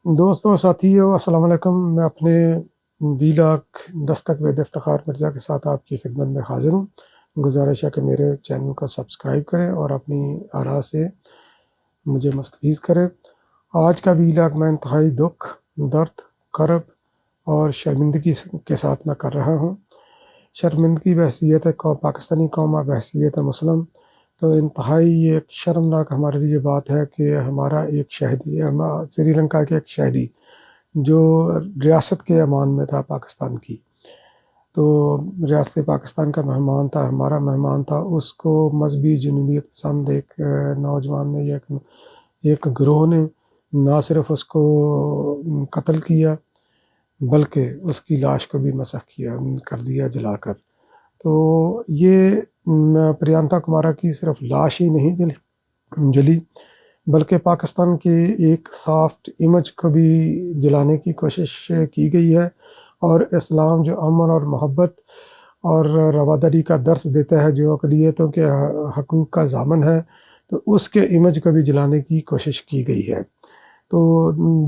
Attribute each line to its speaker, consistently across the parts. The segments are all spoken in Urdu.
Speaker 1: دوستوں اور ساتھیوں السلام علیکم۔ میں اپنے ویلاگ دستک وید افتخار مرزا کے ساتھ آپ کی خدمت میں حاضر ہوں۔ گزارش ہے کہ میرے چینل کو سبسکرائب کریں اور اپنی آراء سے مجھے مستفیض کریں۔ آج کا ویلاگ میں انتہائی دکھ، درد، کرب اور شرمندگی کے ساتھ میں کر رہا ہوں۔ شرمندگی بحیثیت پاکستانی قوم، بحیثیت مسلم، تو انتہائی ایک شرمناک ہمارے لیے بات ہے کہ ہمارا ایک شہری، سری لنکا کے ایک شہری جو ریاست کے امان میں تھا پاکستان کی، تو ریاست پاکستان کا مہمان تھا، ہمارا مہمان تھا، اس کو مذہبی جنونیت پسند ایک نوجوان نے، ایک گروہ نے نہ صرف اس کو قتل کیا بلکہ اس کی لاش کو بھی مسخ کر دیا جلا کر۔ تو یہ پریانتا کمارا کی صرف لاش ہی نہیں جلی بلکہ پاکستان کے ایک سافٹ امیج کو بھی جلانے کی کوشش کی گئی ہے، اور اسلام جو امن اور محبت اور رواداری کا درس دیتا ہے، جو اقلیتوں کے حقوق کا ضامن ہے، تو اس کے امیج کو بھی جلانے کی کوشش کی گئی ہے۔ تو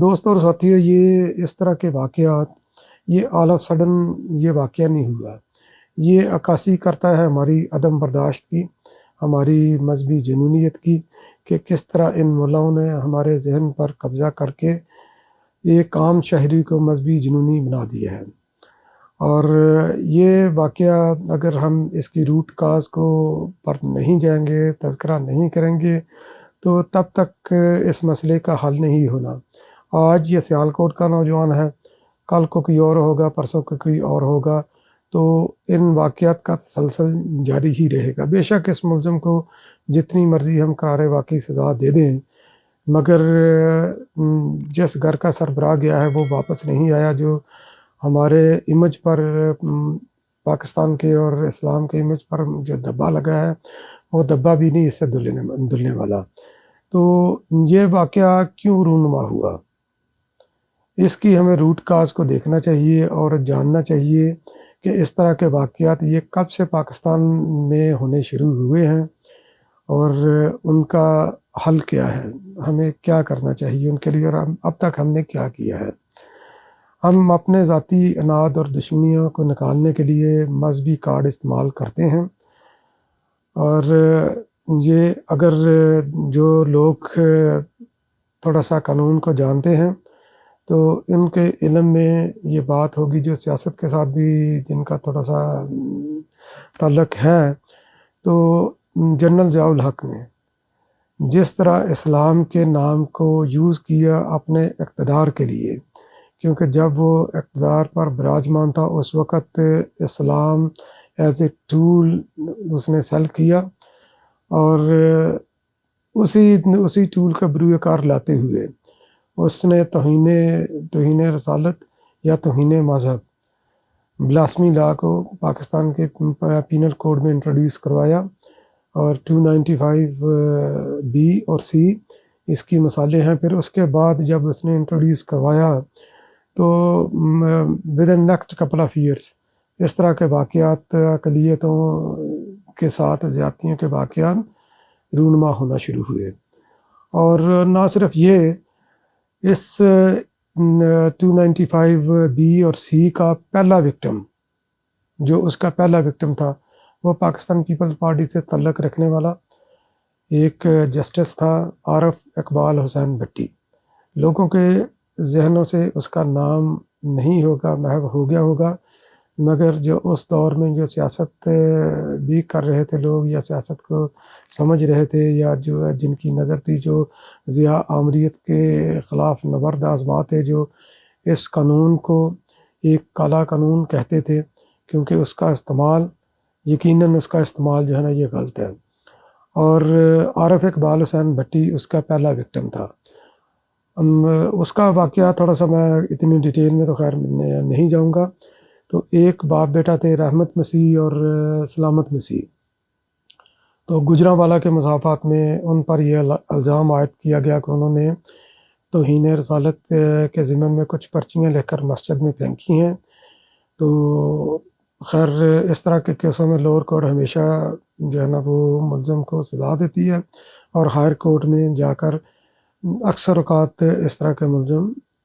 Speaker 1: دوستوں اور ساتھیوں، یہ اس طرح کے واقعات، یہ آل آف سڈن یہ واقعہ نہیں ہوا، یہ عکاسی کرتا ہے ہماری عدم برداشت کی، ہماری مذہبی جنونیت کی، کہ کس طرح ان ملاؤں نے ہمارے ذہن پر قبضہ کر کے ایک عام شہری کو مذہبی جنونی بنا دیا ہے۔ اور یہ واقعہ اگر ہم اس کی روٹ کاز کو پر نہیں جائیں گے، تذکرہ نہیں کریں گے، تو تب تک اس مسئلے کا حل نہیں ہونا۔ آج یہ سیالکوٹ کا نوجوان ہے، کل کو کوئی اور ہوگا، پرسوں کو کوئی اور ہوگا، تو ان واقعات کا تسلسل جاری ہی رہے گا۔ بے شک اس ملزم کو جتنی مرضی ہم قرار واقعی سزا دے دیں، مگر جس گھر کا سربراہ گیا ہے وہ واپس نہیں آیا، جو ہمارے امیج پر، پاکستان کے اور اسلام کے امیج پر جو دبا لگا ہے، وہ دبا بھی نہیں اس سے دھلنے والا۔ تو یہ واقعہ کیوں رونما ہوا، اس کی ہمیں روٹ کاز کو دیکھنا چاہیے اور جاننا چاہیے کہ اس طرح کے واقعات یہ کب سے پاکستان میں ہونے شروع ہوئے ہیں، اور ان کا حل کیا ہے، ہمیں کیا کرنا چاہیے ان کے لیے، اور اب تک ہم نے کیا کیا ہے۔ ہم اپنے ذاتی اناد اور دشمنیوں کو نکالنے کے لیے مذہبی کارڈ استعمال کرتے ہیں، اور یہ اگر جو لوگ تھوڑا سا قانون کو جانتے ہیں تو ان کے علم میں یہ بات ہوگی، جو سیاست کے ساتھ بھی جن کا تھوڑا سا تعلق ہے، تو جنرل ضیاء الحق نے جس طرح اسلام کے نام کو یوز کیا اپنے اقتدار کے لیے، کیونکہ جب وہ اقتدار پر براجمان تھا اس وقت اسلام ایز اے ٹول اس نے سیل کیا، اور اسی ٹول کا بروئے کار لاتے ہوئے اس نے توہین رسالت یا توہین مذہب، بلاسمی لا کو پاکستان کے پینل کوڈ میں انٹروڈیوس کروایا، اور 295 بی اور سی اس کی مثالیں ہیں۔ پھر اس کے بعد جب اس نے انٹروڈیوس کروایا تو within next couple of years اس طرح کے واقعات، اقلیتوں کے ساتھ زیادتیوں کے واقعات رونما ہونا شروع ہوئے۔ اور نہ صرف یہ، اس 295 بی اور سی کا پہلا وکٹم، جو اس کا پہلا وکٹم تھا، وہ پاکستان پیپلز پارٹی سے تعلق رکھنے والا ایک جسٹس تھا، عارف اقبال حسین بھٹی۔ لوگوں کے ذہنوں سے اس کا نام نہیں ہوگا، محو ہو گیا ہوگا، مگر جو اس دور میں جو سیاست بھی کر رہے تھے لوگ، یا سیاست کو سمجھ رہے تھے، یا جو جن کی نظر تھی، جو ضیاء آمریت کے خلاف نبرد آزماتے، جو اس قانون کو ایک کالا قانون کہتے تھے، کیونکہ اس کا استعمال، یقیناً اس کا استعمال جو ہے نا یہ غلط ہے۔ اور عارف اقبال حسین بھٹی اس کا پہلا وکٹم تھا۔ اس کا واقعہ تھوڑا سا میں اتنی ڈیٹیل میں تو خیر نہیں جاؤں گا۔ تو ایک باپ بیٹا تھے، رحمت مسیح اور سلامت مسیح۔ تو گجرانوالہ کے مضافات میں ان پر یہ الزام عائد کیا گیا کہ انہوں نے توہین رسالت کے ضمن میں کچھ پرچیاں لکھ کر مسجد میں پھینکی ہیں۔ تو خیر اس طرح کے کیسوں میں لوور کورٹ ہمیشہ جو ہے نا وہ ملزم کو سزا دیتی ہے، اور ہائر کورٹ میں جا کر اکثر اوقات اس طرح کے ملزم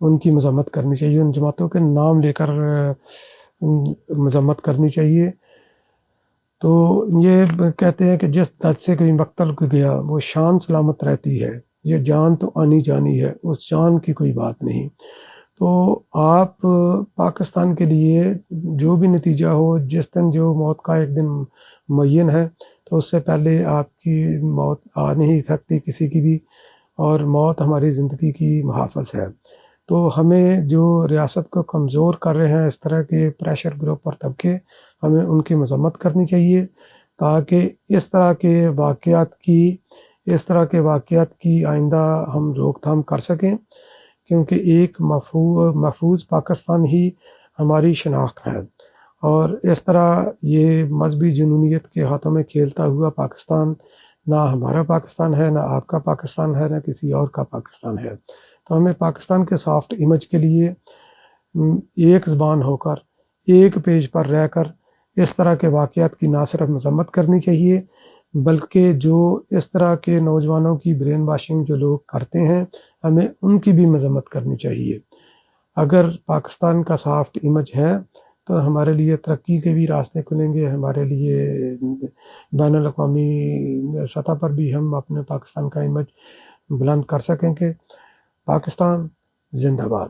Speaker 1: ان کی مذمت کرنی چاہیے، ان جماعتوں کے نام لے کر مذمت کرنی چاہیے۔ تو یہ کہتے ہیں کہ جس دل سے کوئی مقتل کو گیا وہ شان سلامت رہتی ہے، یہ جان تو آنی جانی ہے، اس جان کی کوئی بات نہیں۔ تو آپ پاکستان کے لیے جو بھی نتیجہ ہو، جس دن جو موت کا ایک دن معین ہے، تو اس سے پہلے آپ کی موت آ نہیں سکتی کسی کی بھی، اور موت ہماری زندگی کی محافظ ہے۔ تو ہمیں جو ریاست کو کمزور کر رہے ہیں اس طرح کے پریشر گروپ اور طبقے، ہمیں ان کی مذمت کرنی چاہیے، تاکہ اس طرح کے واقعات کی آئندہ ہم روک تھام کر سکیں، کیونکہ ایک محفوظ پاکستان ہی ہماری شناخت ہے۔ اور اس طرح یہ مذہبی جنونیت کے ہاتھوں میں کھیلتا ہوا پاکستان نہ ہمارا پاکستان ہے، نہ آپ کا پاکستان ہے، نہ کسی اور کا پاکستان ہے۔ تو ہمیں پاکستان کے سافٹ امیج کے لیے ایک زبان ہو کر، ایک پیج پر رہ کر اس طرح کے واقعات کی نہ صرف مذمت کرنی چاہیے، بلکہ جو اس طرح کے نوجوانوں کی برین واشنگ جو لوگ کرتے ہیں، ہمیں ان کی بھی مذمت کرنی چاہیے۔ اگر پاکستان کا سافٹ امیج ہے تو ہمارے لیے ترقی کے بھی راستے کھلیں گے، ہمارے لیے بین الاقوامی سطح پر بھی ہم اپنے پاکستان کا امیج بلند کر سکیں گے۔ پاکستان زندہ باد۔